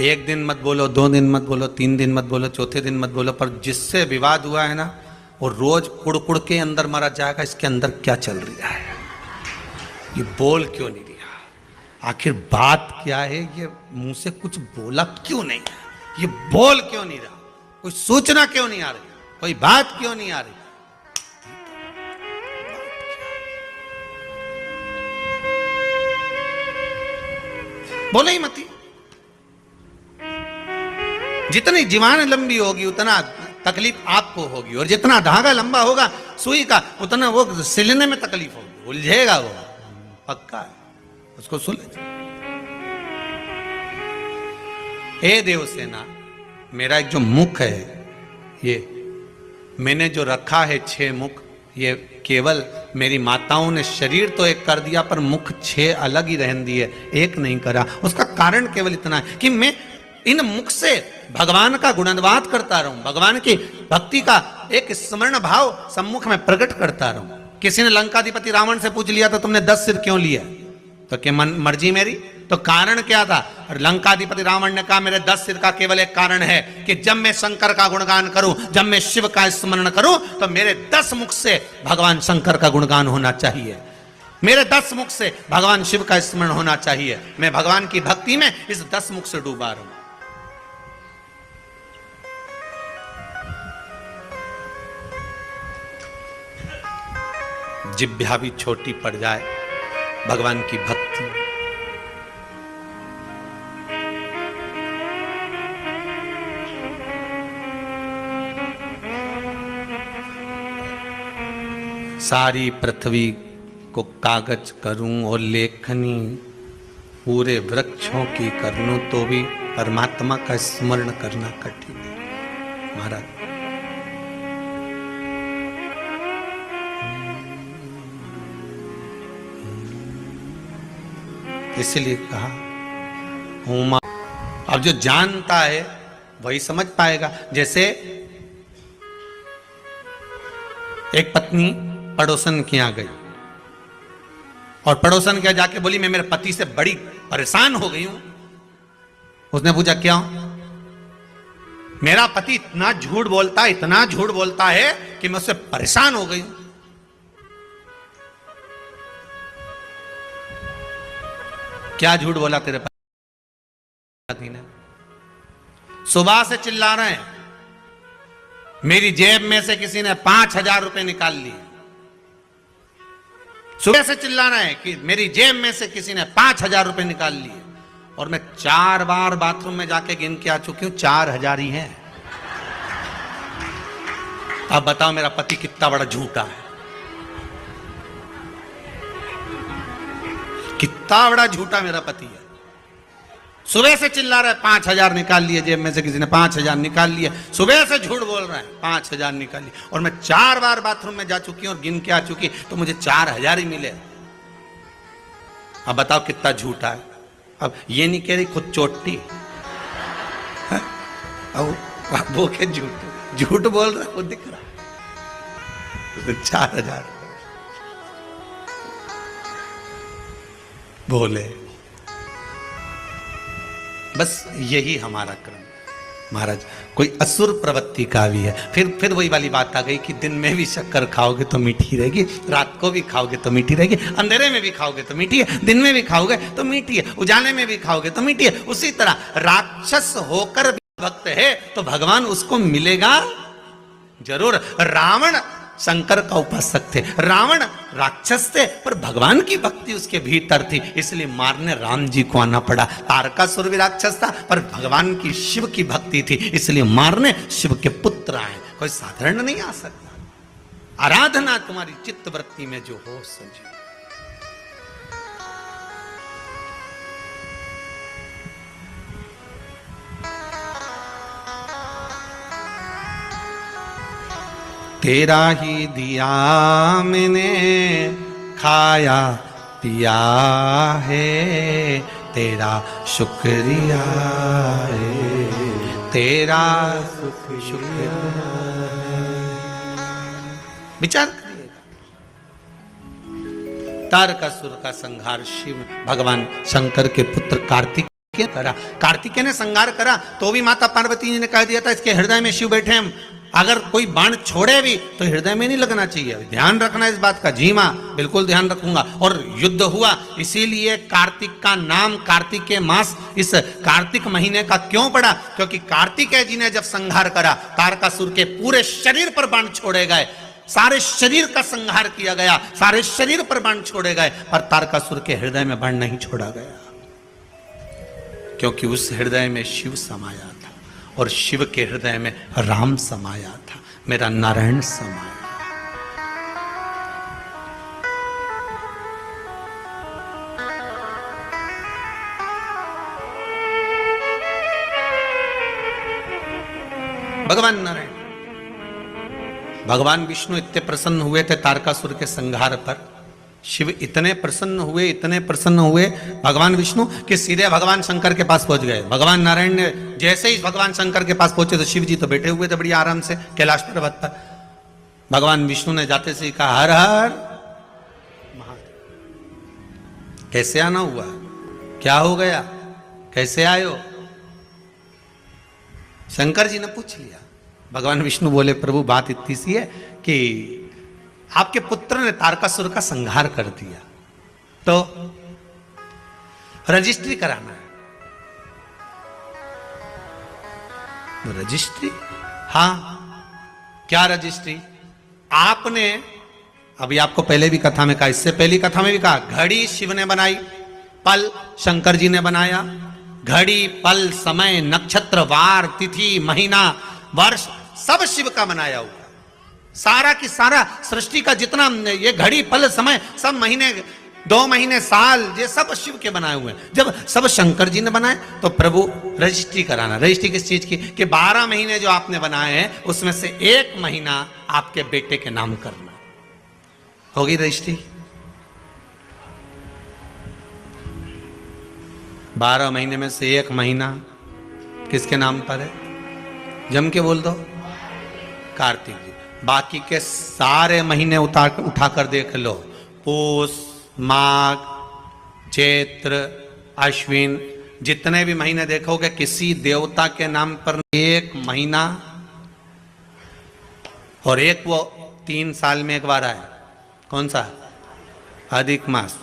एक दिन मत बोलो, 2 दिन मत बोलो, 3 दिन मत बोलो, चौथे दिन मत बोलो, पर जिससे विवाद हुआ है ना वो रोज कुड़ के अंदर मारा जाएगा। इसके अंदर क्या चल रहा है, ये बोल क्यों नहीं रहा, आखिर बात क्या है, ये मुंह से कुछ बोला क्यों नहीं, ये बोल क्यों नहीं रहा, कोई सूचना क्यों नहीं आ रही, कोई बात क्यों नहीं आ रही। बोले ही मती। जितनी जीवान लंबी होगी उतना तकलीफ आपको होगी, और जितना धागा लंबा होगा सुई का उतना वो सिलने में तकलीफ होगी, उलझेगा वो, पक्का है, उसको सुलझ। हे देवसेना, मेरा एक जो मुख है, ये मैंने जो रखा है 6 मुख, ये केवल मेरी माताओं ने शरीर तो एक कर दिया पर मुख 6 अलग ही रहन दिए, एक नहीं करा। उसका कारण केवल इतना है कि मैं इन मुख से भगवान का गुणगान करता रहूं, भगवान की भक्ति का एक स्मरण भाव सम्मुख में प्रकट करता रहूं। किसी ने लंकाधिपति रावण से पूछ लिया तो तुमने 10 सिर क्यों लिया, तो क्या मर्जी मेरी, तो कारण क्या था। और लंकाधिपति रावण ने कहा मेरे 10 सिर का केवल एक कारण है कि जब मैं शंकर का गुणगान करूं, जब मैं शिव का स्मरण करूं, तो मेरे 10 मुख से भगवान शंकर का गुणगान होना चाहिए, मेरे 10 मुख से भगवान शिव का स्मरण होना चाहिए। मैं भगवान की भक्ति में इस 10 मुख से डूबा रहूं। जिभ्या भी छोटी पड़ जाए भगवान की भक्ति, सारी पृथ्वी को कागज करूं और लेखनी पूरे वृक्षों की कर लूं तो भी परमात्मा का स्मरण करना कठिन है महाराज। इसलिए कहा उमा। अब जो जानता है वही समझ पाएगा। जैसे एक पत्नी पड़ोसन के यहाँ गई और पड़ोसन के यहाँ जाके बोली मैं मेरे पति से बड़ी परेशान हो गई हूं। उसने पूछा क्या, मेरा पति इतना झूठ बोलता है, इतना झूठ बोलता है कि मैं उससे परेशान हो गई हूं। क्या झूठ बोला तेरे पति ने? सुबह से चिल्ला रहे हैं मेरी जेब में से किसी ने 5,000 रुपए निकाल लिए, सुबह से चिल्ला रहे हैं कि मेरी जेब में से किसी ने 5,000 रुपए निकाल लिए, और मैं 4 बार बाथरूम में जाके गिन के आ चुकी हूं, 4,000 ही है। अब बताओ मेरा पति कितना बड़ा झूठा है, कितना बड़ा झूठा मेरा पति है। सुबह से चिल्ला रहा है 5,000 निकाल लिए, जेब में से किसी ने 5,000 निकाल लिए, सुबह से झूठ बोल रहा है 5,000 निकाल लिए, और मैं 4 बार बाथरूम में जा चुकी हूं और गिन के आ चुकी तो मुझे 4,000 ही मिले। अब बताओ कितना झूठा है। अब ये नहीं कह रही खुद चोटी, अब वो के झूठ बोल रहा है, वो दिख रहा है 4,000 बोले। बस यही हमारा क्रम महाराज। कोई असुर प्रवृत्ति का भी है। फिर वही वाली बात आ गई कि दिन में भी शक्कर खाओगे तो मीठी रहेगी, रात को भी खाओगे तो मीठी रहेगी, अंधेरे में भी खाओगे तो मीठी है, दिन में भी खाओगे तो मीठी है, उजाले में भी खाओगे तो मीठी है। उसी तरह राक्षस होकर भी भक्त है तो भगवान उसको मिलेगा जरूर। रावण शंकर का उपासक थे, रावण राक्षस थे, पर भगवान की भक्ति उसके भीतर थी, इसलिए मारने राम जी को आना पड़ा। तारकासुर भी राक्षस था पर भगवान की शिव की भक्ति थी, इसलिए मारने शिव के पुत्र आए। कोई साधारण नहीं आ सकता। आराधना तुम्हारी चित्त वृत्ति में जो हो संजीव। तेरा ही दिया मैंने खाया पिया है, तेरा शुक्रिया है, तेरा शुक्रिया। विचार करिए, तारकासुर का संहार शिव भगवान शंकर के पुत्र कार्तिक कार्तिकेय करा, कार्तिकेय ने संहार करा तो भी माता पार्वती जी ने कह दिया था इसके हृदय में शिव बैठे हैं, अगर कोई बाण छोड़े भी तो हृदय में नहीं लगना चाहिए, ध्यान रखना इस बात का। जी मां, बिल्कुल ध्यान रखूंगा। और युद्ध हुआ, इसीलिए कार्तिक का नाम कार्तिक के मास इस कार्तिक महीने का क्यों पड़ा? क्योंकि कार्तिकेय जी ने जब संहार करा, तारकासुर के पूरे शरीर पर बाण छोड़े गए, सारे शरीर का संहार किया गया, सारे शरीर पर बाण छोड़े गए, पर तारकासुर के हृदय में बाण नहीं छोड़ा गया, क्योंकि उस हृदय में शिव समाया था और शिव के हृदय में राम समाया था, मेरा नारायण समाया। भगवान नारायण, भगवान विष्णु इतने प्रसन्न हुए थे तारकासुर के संहार पर, शिव इतने प्रसन्न हुए भगवान विष्णु कि सीधे भगवान शंकर के पास पहुंच गए। भगवान नारायण ने जैसे ही भगवान शंकर के पास पहुंचे तो शिव जी तो बैठे हुए थे बड़ी आराम से कैलाश पर्वत पर। भगवान विष्णु ने जाते से कहा हर हर महादेव। कैसे आना हुआ, क्या हो गया, कैसे आयो? शंकर जी ने पूछ लिया। भगवान विष्णु बोले प्रभु बात इतनी सी है कि आपके पुत्र ने तारकासुर का संहार कर दिया, तो रजिस्ट्री कराना है। रजिस्ट्री? हां, क्या रजिस्ट्री? आपने अभी आपको पहले भी कथा में कहा, इससे पहली कथा में भी कहा, घड़ी शिव ने बनाई, पल शंकर जी ने बनाया। घड़ी, पल, समय, नक्षत्र, वार, तिथि, महीना, वर्ष सब शिव का बनाया हुआ। सारा की सारा सृष्टि का जितना ये घड़ी, पल, समय, सब महीने, 2 महीने, साल, ये सब शिव के बनाए हुए हैं। जब सब शंकर जी ने बनाए तो प्रभु रजिस्ट्री कराना। रजिस्ट्री किस चीज की? कि 12 महीने जो आपने बनाए हैं उसमें से 1 महीना आपके बेटे के नाम करना। होगी रजिस्ट्री? 12 महीने में से 1 महीना किसके नाम पर है? जम के बोल दो, कार्तिक जी। बाकी के सारे महीने उठाकर देख लो, पूस, माघ, चैत्र, अश्विन, जितने भी महीने देखोगे किसी देवता के नाम पर 1 महीना, और एक वो 3 साल में एक बार आए, कौन सा? अधिक मास,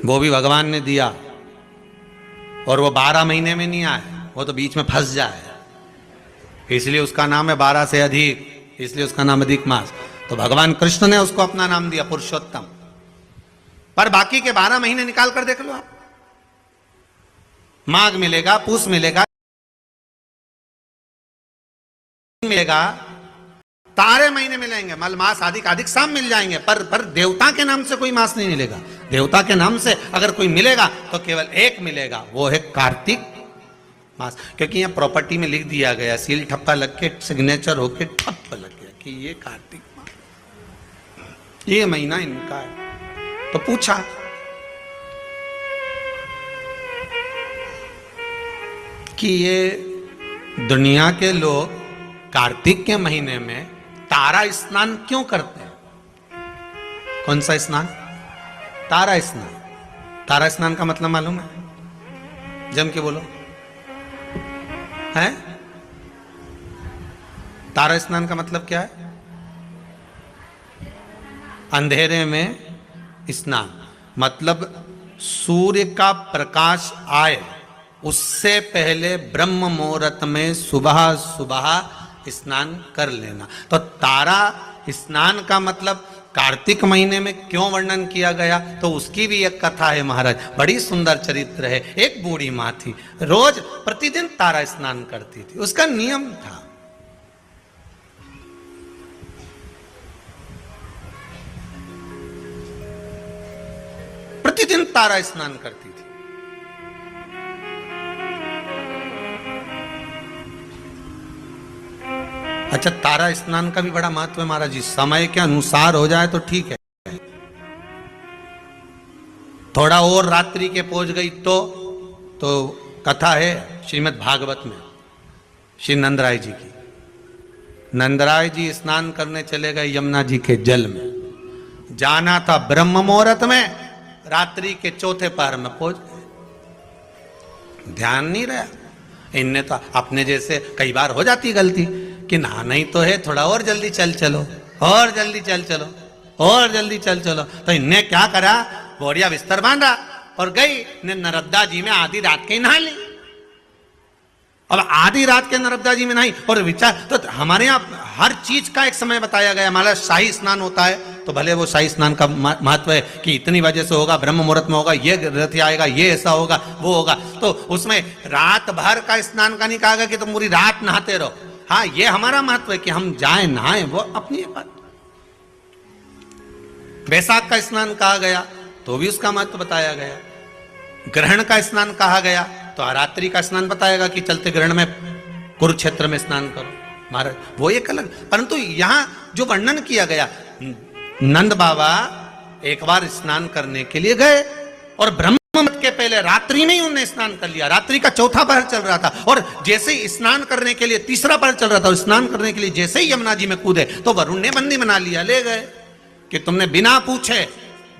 वो भी भगवान ने दिया, और वो 12 महीने में नहीं आए, वो तो बीच में फंस जाए, इसलिए उसका नाम है 12 से अधिक, इसलिए उसका नाम अधिक मास। तो भगवान कृष्ण ने उसको अपना नाम दिया पुरुषोत्तम। पर बाकी के 12 महीने निकाल कर देख लो आप, माघ मिलेगा, पूस मिलेगा, मिलेगा, सारे महीने मिलेंगे, मल मास, अधिक, अधिक साम मिल जाएंगे, पर देवता के नाम से कोई मास नहीं मिलेगा। देवता के नाम से अगर कोई मिलेगा तो केवल 1 मिलेगा, वो है कार्तिक मास। क्योंकि यहाँ प्रॉपर्टी में लिख दिया गया, सील ठप्पा लग के सिग्नेचर होके ठप्प लग गया कि ये कार्तिक मास, ये महीना इनका है। तो पूछा कि ये दुनिया के लोग कार्तिक के महीने में तारा स्नान क्यों करते हैं? कौन सा स्नान? तारा स्नान। तारा स्नान का मतलब मालूम है? जम के बोलो, है? तारा स्नान का मतलब क्या है? अंधेरे में स्नान, मतलब सूर्य का प्रकाश आए उससे पहले ब्रह्म मुहूर्त में सुबह सुबह स्नान कर लेना। तो तारा स्नान का मतलब कार्तिक महीने में क्यों वर्णन किया गया? तो उसकी भी एक कथा है महाराज, बड़ी सुंदर चरित्र है। एक बूढ़ी माँ थी, रोज प्रतिदिन तारा स्नान करती थी, उसका नियम था। प्रतिदिन तारा स्नान करती थी। अच्छा, तारा स्नान का भी बड़ा महत्व है महाराज जी। समय के अनुसार हो जाए तो ठीक है, थोड़ा और रात्रि के पहुंच गई तो कथा है श्रीमद् भागवत में श्री नंदराय जी की। नंदराय जी स्नान करने चले गए यमुना जी के जल में। जाना था ब्रह्म मुहूर्त में, रात्रि के चौथे पहर में पहुंच गए। ध्यान नहीं रहा। इनने तो अपने जैसे कई बार हो जाती गलती कि नहाना ही तो है, थोड़ा और जल्दी चल चलो, और जल्दी चल चलो, और जल्दी चल चलो। तो इनने क्या करा, बोरिया बिस्तर बांधा और गई ने नर्मदा जी में आधी रात के नहा ली। अब आधी रात के नर्मदा जी में नहीं, और विचार तो हमारे यहाँ हर चीज का एक समय बताया गया। हमारा शाही स्नान होता है तो भले वो शाही स्नान का महत्व है कि इतनी बजे से होगा, ब्रह्म मुहूर्त में होगा, ये रथ आएगा, ये ऐसा होगा, वो होगा, तो उसमें रात भर का स्नान का नहीं कहा गया कि तुम पूरी रात नहाते रहो। हाँ, ये हमारा महत्व है कि हम जाए नहाएं, वो अपनी बात। बैसाख का स्नान कहा गया तो भी उसका महत्व बताया गया। ग्रहण का स्नान कहा गया तो रात्रि का स्नान बताएगा कि चलते ग्रहण में कुरुक्षेत्र में स्नान करो महाराज, वो एक अलग। परंतु यहां जो वर्णन किया गया, नंद बाबा एक बार स्नान करने के लिए गए और ब्रह्म मुहूर्त के पहले रात्रि में ही उन्होंने स्नान कर लिया। रात्रि का चौथा पहर चल रहा था और जैसे ही स्नान करने के लिए तीसरा पहर चल रहा था, स्नान करने के लिए जैसे ही यमुना जी में कूदे तो वरुण ने बंदी बना लिया, ले गए कि तुमने बिना पूछे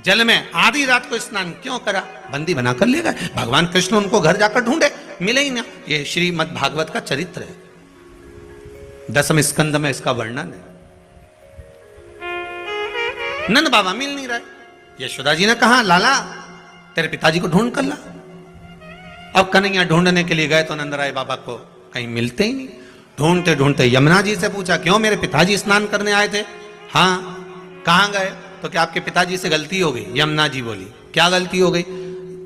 जल में आधी रात को स्नान क्यों करा, बंदी बनाकर ले गए। भगवान कृष्ण उनको घर जाकर ढूंढे, मिले ही ना। ये श्रीमद् भागवत का चरित्र है, 10वें स्कंद में इसका वर्णन है। नंद बाबा मिल नहीं रहे। यशोदा जी ने कहा, लाला तेरे पिताजी को ढूंढ कर ला। अब कन्हैया ढूंढने के लिए गए तो नंदराय बाबा को कहीं मिलते ही नहीं। ढूंढते ढूंढते यमुना जी से पूछा, क्यों मेरे पिताजी स्नान करने आए थे? हाँ, कहां गए? तो क्या आपके पिताजी से गलती हो गई? यमुना जी बोली, क्या गलती हो गई?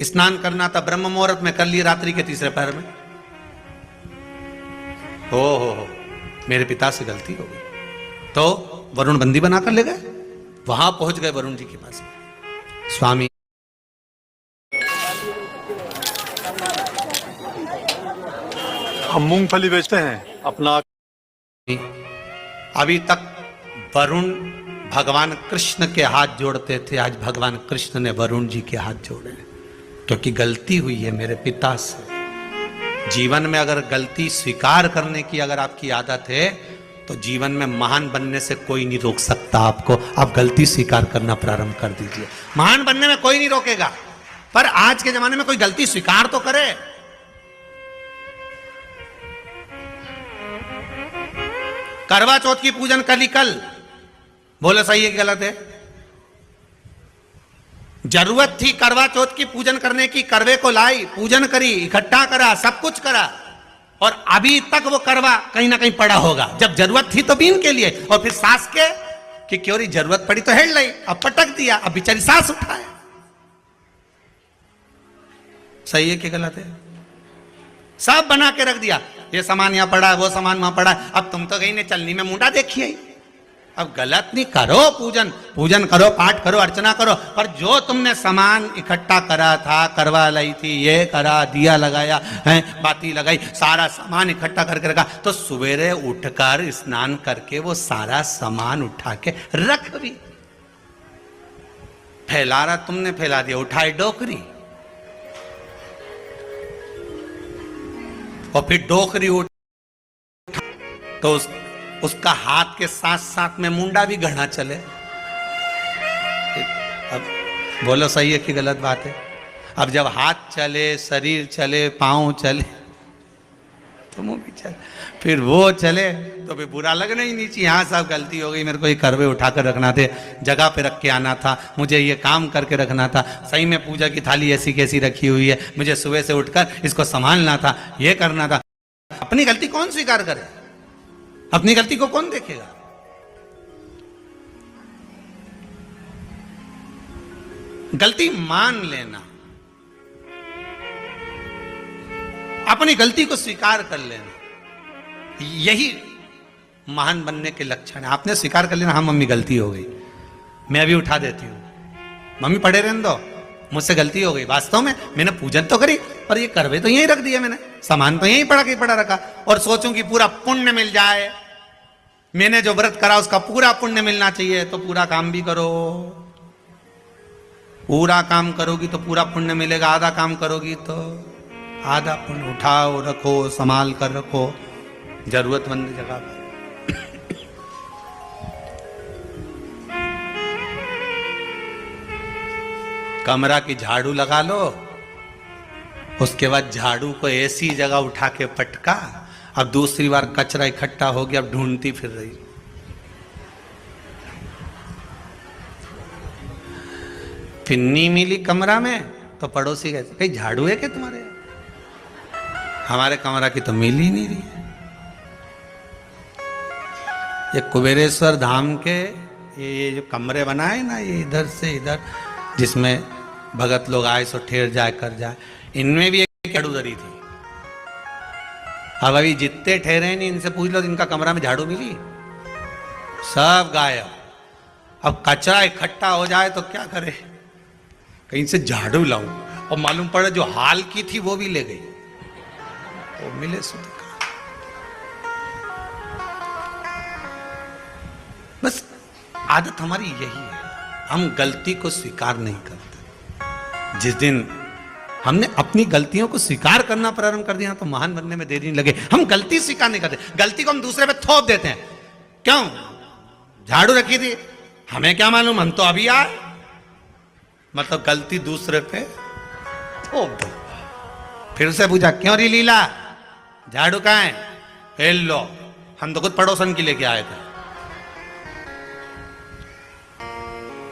स्नान करना था ब्रह्म मुहूर्त में, कर लिए रात्रि के तीसरे पहर में। हो मेरे पिता से गलती हो गई। तो वरुण बंदी बनाकर ले गए। वहां पहुंच गए वरुण जी के पास। स्वामी हम मूंगफली बेचते हैं अपना। अभी तक वरुण भगवान कृष्ण के हाथ जोड़ते थे, आज भगवान कृष्ण ने वरुण जी के हाथ जोड़े, क्योंकि गलती हुई है मेरे पिता से। जीवन में अगर गलती स्वीकार करने की अगर आपकी आदत है तो जीवन में महान बनने से कोई नहीं रोक सकता आपको। आप गलती स्वीकार करना प्रारंभ कर दीजिए, महान बनने में कोई नहीं रोकेगा। पर आज के जमाने में कोई गलती स्वीकार तो करे। करवा चौथ की पूजन कल, बोलो सही है कि गलत है? जरूरत थी करवा चौथ की पूजन करने की, करवे को लाई, पूजन करी, इकट्ठा करा, सब कुछ करा, और अभी तक वो करवा कहीं ना कहीं पड़ा होगा। जब जरूरत थी तो बीन के लिए, और फिर सास के कि क्यों रही जरूरत पड़ी तो हेड लाई, अब पटक दिया, अब बेचारी सास उठाए। सही है कि गलत है? सब बना के रख दिया, ये सामान यहां पड़ा है, वो सामान वहां पड़ा है। अब तुम तो गई ने चलनी में मुंडा देखिए। अब गलत नहीं, करो पूजन करो, पाठ करो, अर्चना करो, पर जो तुमने सामान इकट्ठा करा था, करवा लाई थी, ये करा, दिया लगाया है, बाती लगाई, सारा सामान इकट्ठा करके रखा, तो सवेरे उठकर स्नान करके वो सारा सामान उठा के रख भी। फैला रहा तुमने, फैला दिया, उठाए डोकरी, और फिर डोकरी उठ तो उसका हाथ के साथ साथ में मुंडा भी गढ़ा चले। अब बोलो सही है कि गलत बात है? अब जब हाथ चले, शरीर चले, पांव चले, तो मुंह भी चले, फिर वो चले तो फिर बुरा लगना ही नहीं चाहिए। हाँ साहब गलती हो गई, मेरे को ये करवे उठाकर रखना थे, जगह पे रख के आना था, मुझे ये काम करके रखना था, सही में पूजा की थाली ऐसी कैसी रखी हुई है, मुझे सुबह से उठकर इसको संभालना था, ये करना था। अपनी गलती कौन स्वीकार करे? अपनी गलती को कौन देखेगा? गलती मान लेना, अपनी गलती को स्वीकार कर लेना, यही महान बनने के लक्षण है। आपने स्वीकार कर लेना, हाँ मम्मी गलती हो गई, मैं अभी उठा देती हूं, मम्मी पड़े रहने दो, मुझसे गलती हो गई। वास्तव में मैंने पूजन तो करी, पर ये करवे तो यहीं रख दिया, मैंने सामान तो यहीं पड़ा रखा, और सोचूं कि पूरा पुण्य मिल जाए, मैंने जो व्रत करा उसका पूरा पुण्य मिलना चाहिए, तो पूरा काम भी करो। पूरा काम करोगी तो पूरा पुण्य मिलेगा, आधा काम करोगी तो आधा पुण्य। उठाओ, रखो, संभाल कर रखो जरूरतमंद जगह पर। कमरा की झाड़ू लगा लो, उसके बाद झाड़ू को ऐसी जगह उठा के पटका, अब दूसरी बार कचरा इकट्ठा हो गया, अब ढूंढती फिर रही। फिन्नी मिली कमरा में तो पड़ोसी कहते कहीं झाड़ू है क्या तुम्हारे? हमारे कमरा की तो मिल ही नहीं रही है। ये कुबेरेश्वर धाम के ये जो कमरे बनाए ना, ये इधर से इधर, जिसमें भगत लोग आए सो ठहर जाए कर जाए, इनमें भी एक झाड़ू धरी थी। अब अभी जितने ठहरे नहीं, इनसे पूछ लो इनका कमरा में झाड़ू मिली? सब गायब। अब कचरा इकट्ठा हो जाए तो क्या करे, कहीं से झाड़ू लाऊं, और मालूम पड़े जो हाल की थी वो भी ले गई, वो मिले सुध। बस आदत हमारी यही है, हम गलती को स्वीकार नहीं करते। जिस दिन हमने अपनी गलतियों को स्वीकार करना प्रारंभ कर दिया तो महान बनने में देरी नहीं लगे। हम गलती स्वीकार नहीं करते, गलती को हम दूसरे पे थोप देते हैं। क्यों? झाड़ू रखी थी, हमें क्या मालूम, हम तो अभी आए, मतलब गलती दूसरे पे थोप दो। फिर से पूछा क्यों री लीला, झाड़ू कहाँ है? हेल लो, हम तो खुद पड़ोसन की लेके आए थे।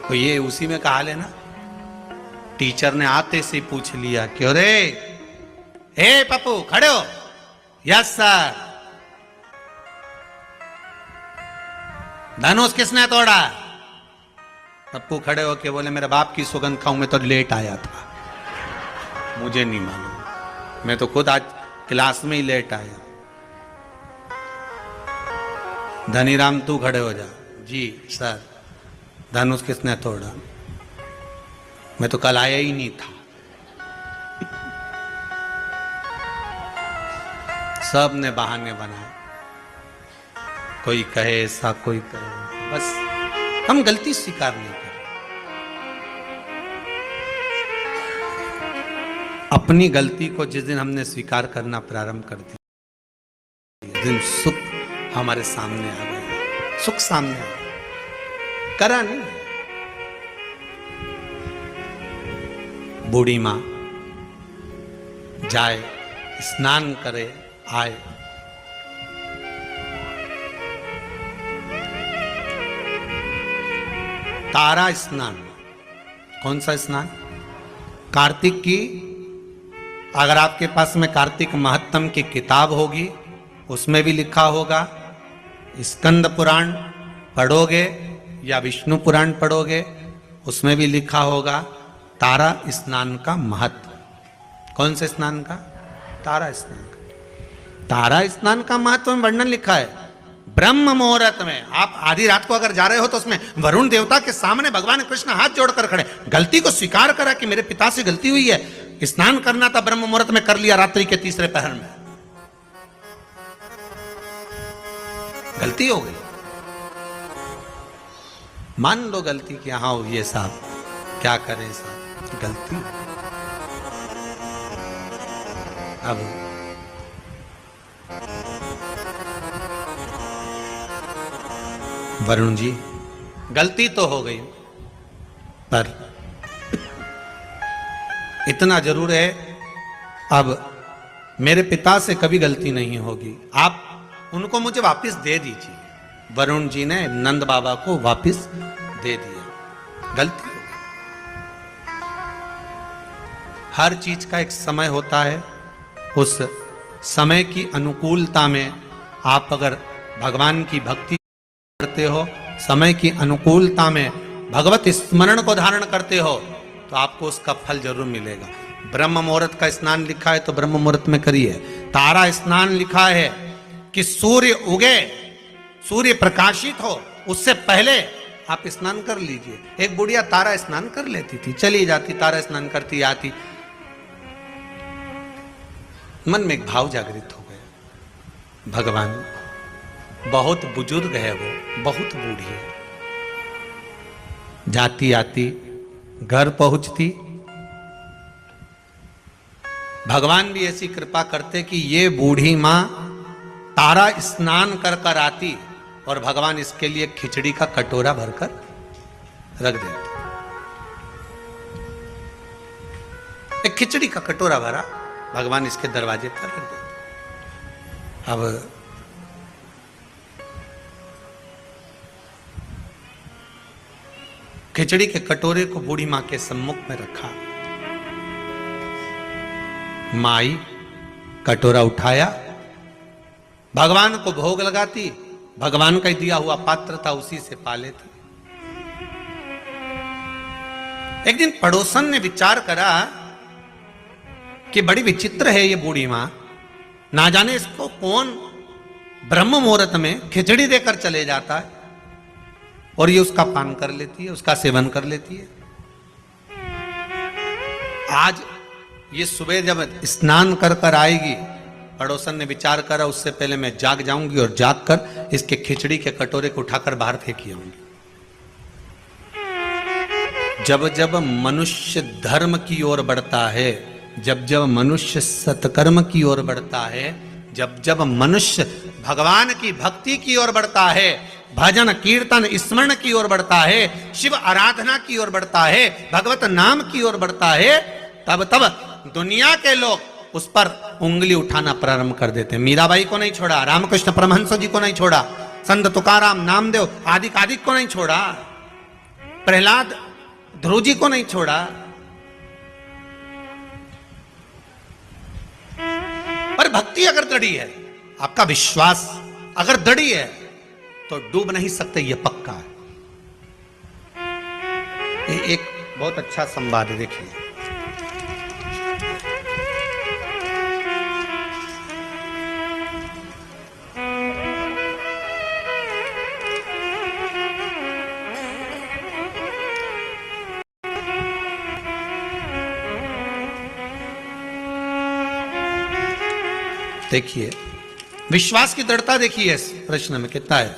तो ये उसी में कहा लेना, टीचर ने आते से पूछ लिया क्यों रे, हे पप्पू खड़े हो? Yes sir. धनुष किसने तोड़ा? पप्पू खड़े होके बोले मेरे बाप की सुगंध खाऊं, मैं तो लेट आया था, मुझे नहीं मालूम, मैं तो खुद आज क्लास में ही लेट आया। धनीराम तू खड़े हो जा। जी सर। धनुष किसने तोड़ा? मैं तो कल आया ही नहीं था। सब ने बहाने बनाए, कोई कहे ऐसा, कोई कहे, बस हम गलती स्वीकार नहीं करें। अपनी गलती को जिस दिन हमने स्वीकार करना प्रारंभ कर दिया, दिन सुख हमारे सामने आ गया, सुख सामने आ गया। करा नहीं। बूढ़ी मां जाए, स्नान करे, आए, तारा स्नान। कौन सा स्नान? कार्तिक की, अगर आपके पास में कार्तिक महत्तम की किताब होगी, उसमें भी लिखा होगा। स्कंद पुराण पढ़ोगे या विष्णु पुराण पढ़ोगे, उसमें भी लिखा होगा तारा स्नान का महत्व। कौन से स्नान का? तारा स्नान का। तारा स्नान का महत्व में वर्णन लिखा है। ब्रह्म मुहूर्त में, आप आधी रात को अगर जा रहे हो तो उसमें वरुण देवता के सामने भगवान कृष्ण हाथ जोड़कर खड़े, गलती को स्वीकार करा कि मेरे पिता से गलती हुई है, स्नान करना था ब्रह्म मुहूर्त में, कर लिया रात्रि के तीसरे पहर में, गलती हो गई। मान लो गलती कि हाँ ये साहब क्या करें साहब, गलती। अब वरुण जी गलती तो हो गई, पर इतना जरूर है अब मेरे पिता से कभी गलती नहीं होगी, आप उनको मुझे वापस दे दीजिए। वरुण जी ने नंद बाबा को वापस दे दिया। गलती हो गई। हर चीज का एक समय होता है, उस समय की अनुकूलता में आप अगर भगवान की भक्ति करते हो, समय की अनुकूलता में भगवत स्मरण को धारण करते हो, तो आपको उसका फल जरूर मिलेगा। ब्रह्म मुहूर्त का स्नान लिखा है तो ब्रह्म मुहूर्त में करिए। तारा स्नान लिखा है कि सूर्य उगे, सूर्य प्रकाशित हो, उससे पहले आप स्नान कर लीजिए। एक बुढ़िया तारा स्नान कर लेती थी, चली जाती, तारा स्नान करती आती, मन में एक भाव जागृत हो गया, भगवान बहुत बुजुर्ग है, वो बहुत बूढ़ी है, जाती आती घर पहुंचती, भगवान भी ऐसी कृपा करते कि ये बूढ़ी मां तारा स्नान कर कर आती और भगवान इसके लिए खिचड़ी का कटोरा भरकर रख देते। एक खिचड़ी का कटोरा भरा, भगवान इसके दरवाजे पर रख देते। अब खिचड़ी के कटोरे को बूढ़ी मां के सम्मुख में रखा। माई कटोरा उठाया, भगवान को भोग लगाती, भगवान का दिया हुआ पात्र था उसी से पा लेती। एक दिन पड़ोसन ने विचार करा कि बड़ी विचित्र है ये बूढ़ी मां, ना जाने इसको कौन ब्रह्म मुहूर्त में खिचड़ी देकर चले जाता है और ये उसका पान कर लेती है, उसका सेवन कर लेती है। आज ये सुबह जब स्नान कर कर आएगी, पड़ोसन ने विचार करा उससे पहले मैं जाग जाऊंगी और जाग कर इसके खिचड़ी के कटोरे को उठाकर बाहर फेंकी आऊंगी। जब जब मनुष्य धर्म की ओर बढ़ता है, जब जब मनुष्य सत्कर्म की ओर बढ़ता है, जब जब मनुष्य भगवान की भक्ति की ओर बढ़ता है, भजन कीर्तन स्मरण की ओर बढ़ता है, शिव आराधना की ओर बढ़ता है, भगवत नाम की ओर बढ़ता है, तब तब दुनिया के लोग उस पर उंगली उठाना प्रारंभ कर देते हैं। मीराबाई को नहीं छोड़ा, रामकृष्ण परमहंस जी को नहीं छोड़ा, संत तुकाराम नामदेव आदिक आदिक को नहीं छोड़ा, प्रहलाद ध्रुव जी को नहीं छोड़ा। पर भक्ति अगर दृढ़ी है, आपका विश्वास अगर दृढ़ी है, तो डूब नहीं सकते, ये पक्का है। ये एक बहुत अच्छा संवाद है, देखिए। देखिए विश्वास की दृढ़ता देखिए इस प्रश्न में कितना है।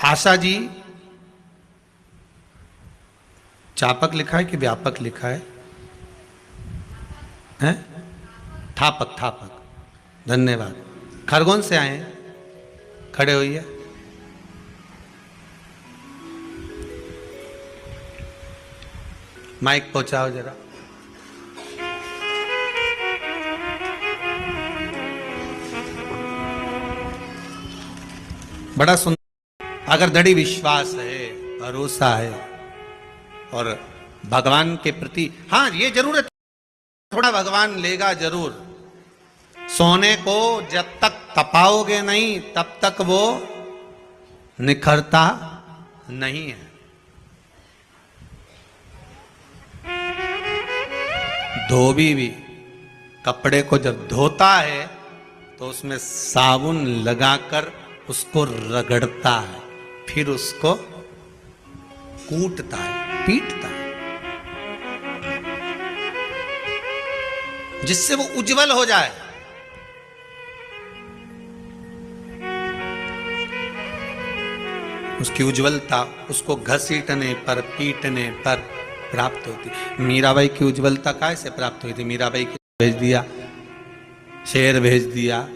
आशा जी, चापक लिखा है कि व्यापक लिखा है? हैं? थापक, थापक, धन्यवाद। खरगोन से आए हैं, खड़े होइए। माइक पहुंचाओ जरा। बड़ा सुंदर, अगर दृढ़ विश्वास है, भरोसा है और भगवान के प्रति, हाँ ये जरूर है, थोड़ा भगवान लेगा जरूर। सोने को जब तक तपाओगे नहीं तब तक वो निखरता नहीं है। धोबी भी कपड़े को जब धोता है तो उसमें साबुन लगाकर उसको रगड़ता है, फिर उसको कूटता है, पीटता है, जिससे वो उज्जवल हो जाए। उसकी उज्जवलता उसको घसीटने पर, पीटने पर प्राप्त होती। मीराबाई की उज्जवलता कैसे प्राप्त हुई थी? मीराबाई को भेज दिया, शेर भेज दिया,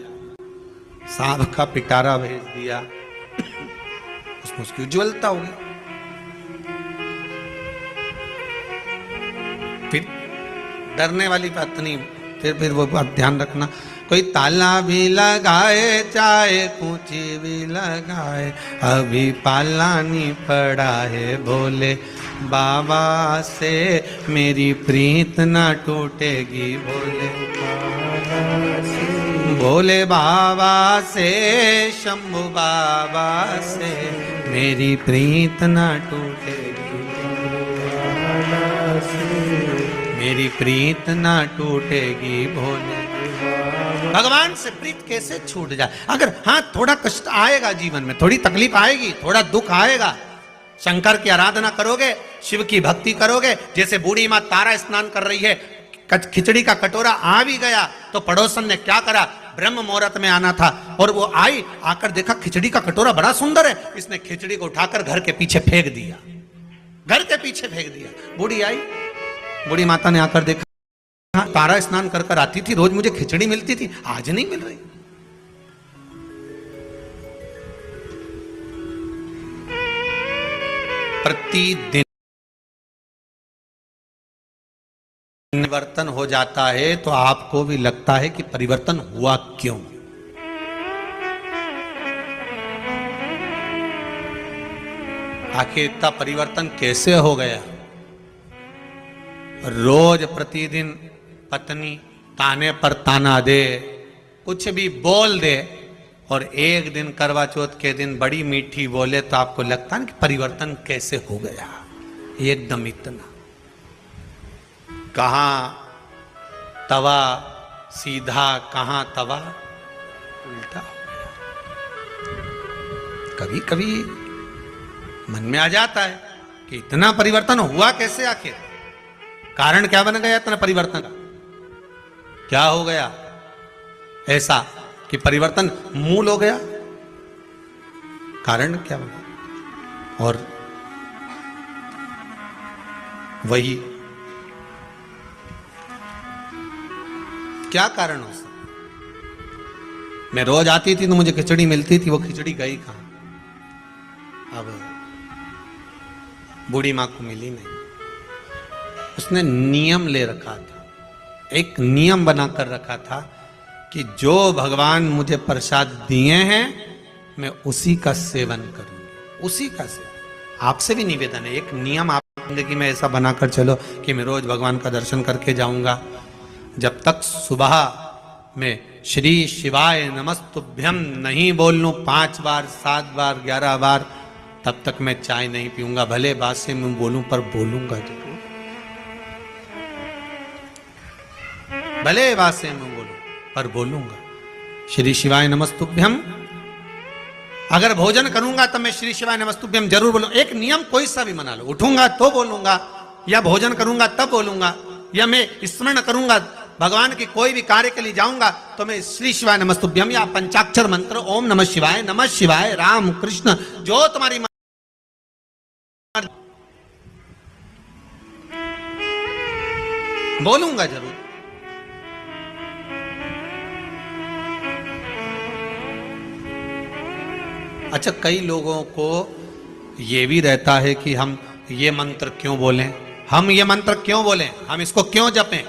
सांप का पिटारा भेज दिया, उसमें उसकी उज्जवलता होगी। फिर डरने वाली बात नहीं, फिर वो बात ध्यान रखना, कोई ताला भी लगाए चाहे कूची भी लगाए, अभी पाला नहीं पड़ा है, भोले बाबा से मेरी प्रीत ना टूटेगी, भोले बाबा से, भोले बाबा से, शंभु बाबा से मेरी प्रीत ना टूटेगी, मेरी प्रीत ना टूटेगी, भोले। भगवान से प्रीत कैसे छूट जाए? अगर हाँ थोड़ा कष्ट आएगा जीवन में, थोड़ी तकलीफ आएगी, थोड़ा दुख आएगा, शंकर की आराधना करोगे, शिव की भक्ति करोगे, जैसे बूढ़ी माँ तारा स्नान कर रही है, खिचड़ी का कटोरा आ भी गया तो पड़ोसन ने क्या करा, ब्रह्म मुहूर्त में आना था और वो आई, आकर देखा खिचड़ी का कटोरा बड़ा सुंदर है, इसने खिचड़ी को उठाकर घर के पीछे फेंक दिया, घर के पीछे फेंक दिया। बूढ़ी आई, बूढ़ी माता ने आकर देखा, तारा स्नान कर कर आती थी, रोज मुझे खिचड़ी मिलती थी, आज नहीं मिल रही। प्रतिदिन परिवर्तन हो जाता है तो आपको भी लगता है कि परिवर्तन हुआ क्यों। आखिर इतना परिवर्तन कैसे हो गया। रोज प्रतिदिन पत्नी ताने पर ताना दे, कुछ भी बोल दे, और एक दिन करवा चौथ के दिन बड़ी मीठी बोले तो आपको लगता है कि परिवर्तन कैसे हो गया। एकदम इतना कहां तवा सीधा, कहां तवा उल्टा हो गया। कभी कभी मन में आ जाता है कि इतना परिवर्तन हुआ कैसे, आखिर कारण क्या बन गया इतना परिवर्तन का। क्या हो गया ऐसा कि परिवर्तन मूल हो गया, कारण क्या बना। और वही क्या कारण हो सकता। मैं रोज आती थी तो मुझे खिचड़ी मिलती थी, वो खिचड़ी गई कहां। अब बूढ़ी मां को मिली नहीं। उसने नियम ले रखा था, एक नियम बनाकर रखा था कि जो भगवान मुझे प्रसाद दिए हैं मैं उसी का सेवन करूंगी, उसी का सेवन। आपसे भी निवेदन है, एक नियम आप जिंदगी में ऐसा बनाकर चलो कि मैं रोज भगवान का दर्शन करके जाऊंगा। जब तक सुबह में श्री शिवाय नमस्तुभ्यम नहीं बोल लूं 5 बार 7 बार 11 बार, तब तक मैं चाय नहीं पीऊंगा। भले बात से मैं बोलूं पर बोलूंगा जरूर, भले बात से मैं बोलूं पर बोलूंगा। श्री शिवाय नमस्तुभ्यम अगर भोजन करूंगा तो मैं श्री शिवाय नमस्तुभ्यम जरूर बोलूं। एक नियम कोई सा भी मना लो, उठूंगा तो बोलूंगा, या भोजन करूंगा तब बोलूंगा, या मैं स्मरण करूंगा भगवान की कोई भी कार्य के लिए जाऊंगा तो मैं श्री शिवाय नमस्तुभ्यम या पंचाक्षर मंत्र ओम नमः शिवाय राम कृष्ण जो तुम्हारी बोलूंगा जरूर। अच्छा, कई लोगों को ये भी रहता है कि हम ये मंत्र क्यों बोलें, हम ये मंत्र क्यों बोलें, हम इसको क्यों जपें।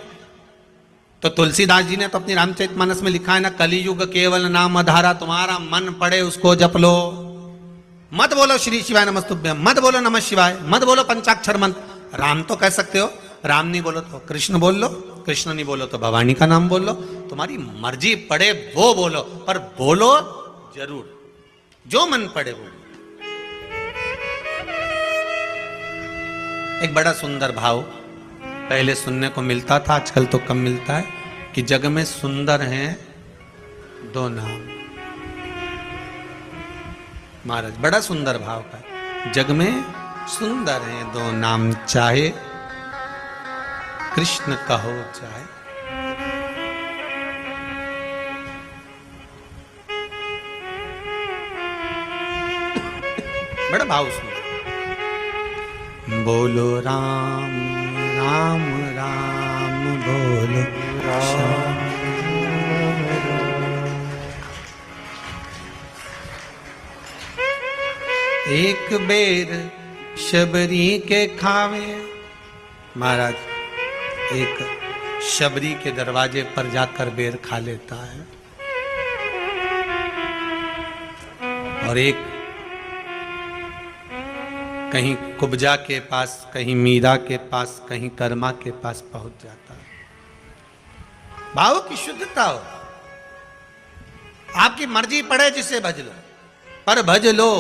तो तुलसीदास जी ने तो अपनी रामचरितमानस में लिखा है ना, कलियुग केवल नाम आधारा, तुम्हारा मन पड़े उसको जप लो। मत बोलो श्री शिवाय नमस्तुभ्यम, मत बोलो नमः शिवाय, मत बोलो पंचाक्षर मंत्र। राम तो कह सकते हो, राम नहीं बोलो तो कृष्ण बोल लो, कृष्ण नहीं बोलो तो भवानी का नाम बोल लो, तुम्हारी मर्जी पड़े वो बोलो, पर बोलो जरूर, जो मन पड़े वो। एक बड़ा सुंदर भाव पहले सुनने को मिलता था, आजकल तो कम मिलता है, कि जग में सुंदर हैं 2 नाम। महाराज बड़ा सुंदर भाव का है, जग में सुंदर हैं 2 नाम, चाहे कृष्ण कहो चाहे। बड़ा भाव सुन, बोलो राम राम राम बोलो राम। एक बेर शबरी के खावे। महाराज एक शबरी के दरवाजे पर जाकर बेर खा लेता है, और एक कहीं कुब्जा के पास, कहीं मीरा के पास, कहीं कर्मा के पास पहुंच जाता है। भाव की शुद्धता हो, आपकी मर्जी पड़े जिसे भज लो, पर भज लो।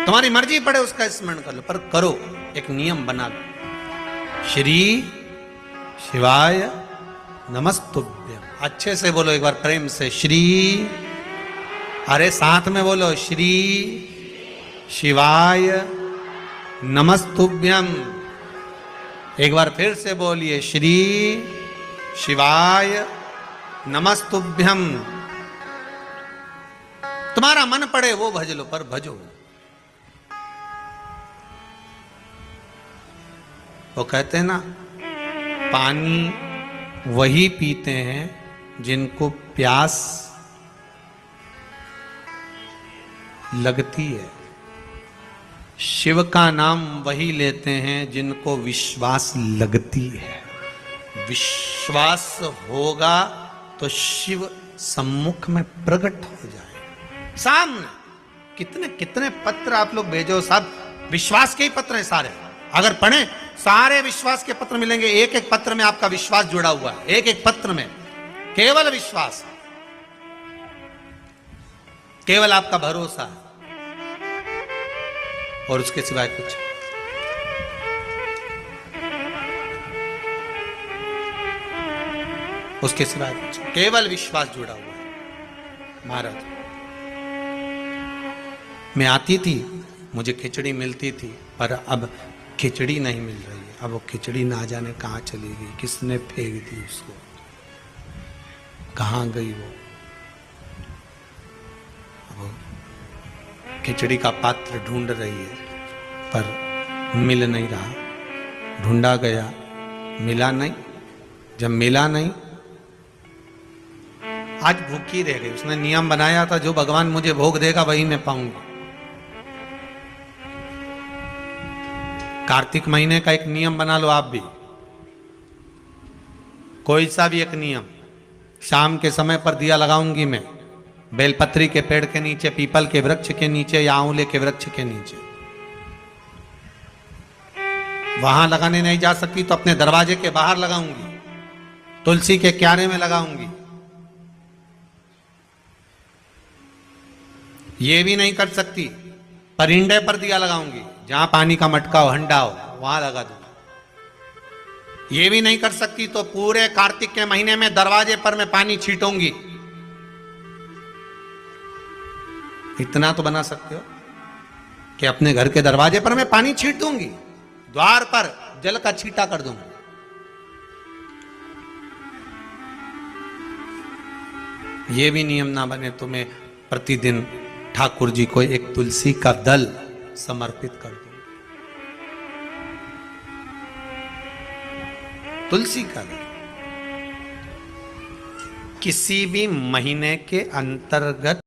तुम्हारी मर्जी पड़े उसका स्मरण कर लो, पर करो, एक नियम बना लो। श्री शिवाय नमस्तुभ्यम, अच्छे से बोलो एक बार प्रेम से, श्री, अरे साथ में बोलो, श्री शिवाय नमस्तुभ्यम। एक बार फिर से बोलिए, श्री शिवाय नमस्तुभ्यम। तुम्हारा मन पड़े वो भज लो, पर भजो। वो कहते हैं ना, पानी वही पीते हैं जिनको प्यास लगती है। शिव का नाम वही लेते हैं जिनको विश्वास लगती है। विश्वास होगा तो शिव सम्मुख में प्रकट हो जाए सामने। कितने कितने पत्र आप लोग भेजो, सब विश्वास के ही पत्र हैं सारे। अगर पढ़ें सारे विश्वास के पत्र मिलेंगे। एक एक पत्र में आपका विश्वास जुड़ा हुआ है, एक एक पत्र में केवल विश्वास, केवल आपका भरोसा है और उसके सिवाय कुछ। उसके सिवाय कुछ, केवल विश्वास जुड़ा हुआ है। महाराज मैं आती थी, मुझे खिचड़ी मिलती थी, पर अब खिचड़ी नहीं मिल रही है। अब वो खिचड़ी ना जाने कहाँ चली गई, किसने फेंक दी उसको, कहाँ गई वो। खिचड़ी का पात्र ढूंढ रही है पर मिल नहीं रहा। ढूंढा गया, मिला नहीं। जब मिला नहीं, आज भूखी रह गई। उसने नियम बनाया था जो भगवान मुझे भोग देगा वही मैं पाऊंगा। कार्तिक महीने का एक नियम बना लो आप भी, कोई सा भी एक नियम। शाम के समय पर दिया लगाऊंगी मैं बेलपत्री के पेड़ के नीचे, पीपल के वृक्ष के नीचे या आंवले के वृक्ष के नीचे। वहां लगाने नहीं जा सकती तो अपने दरवाजे के बाहर लगाऊंगी, तुलसी के क्यारे में लगाऊंगी। ये भी नहीं कर सकती, परिंदे पर दिया लगाऊंगी, जहां पानी का मटका हो, हंडा हो, वहां लगा दूंगा। ये भी नहीं कर सकती तो पूरे कार्तिक के महीने में दरवाजे पर मैं पानी छीटूंगी। इतना तो बना सकते हो कि अपने घर के दरवाजे पर मैं पानी छीट दूंगी, द्वार पर जल का छींटा कर दूंगा। ये भी नियम ना बने तो मैं प्रतिदिन ठाकुर जी को एक तुलसी का दल समर्पित कर दूंगा। तुलसी का दल किसी भी महीने के अंतर्गत